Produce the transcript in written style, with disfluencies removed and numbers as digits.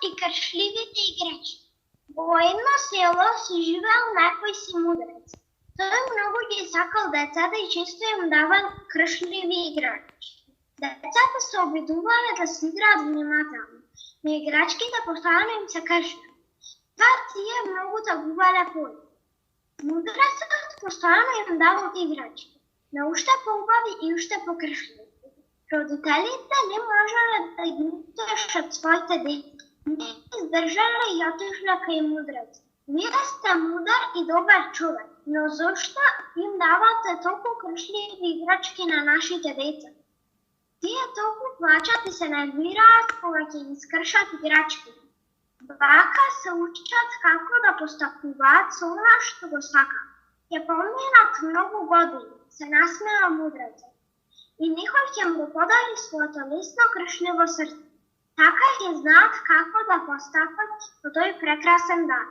I kršljivite igrači. Во едно село си живеел некој си мудрец. Тој многу ги сакал децата и често им давал кршливи играчки. Децата се обидувале да се играат внимателно, но играчките постојано им се кршеле. Тоа тие многу тагувале поли. Мудрецот постојано им давал играчки, но уште поубави и уште покршливи. Родителите не можеле да ги утешат своите деца. Не издржале и отишле кај мудрец. Вие сте мудар и добар човек, но зошто им давате толку кршливи играчки на нашите деца? Тие толку плачат и се нервираат кога ќе ги скршат играчки. Вака се учат како да постапуваат со она што го сакаат. Ќе поминат многу години, се насмеа мудрецот. И некој ќе му подари своето лесно кршливо срце. Така ќе знаат како да постапат во тој прекрасен дан.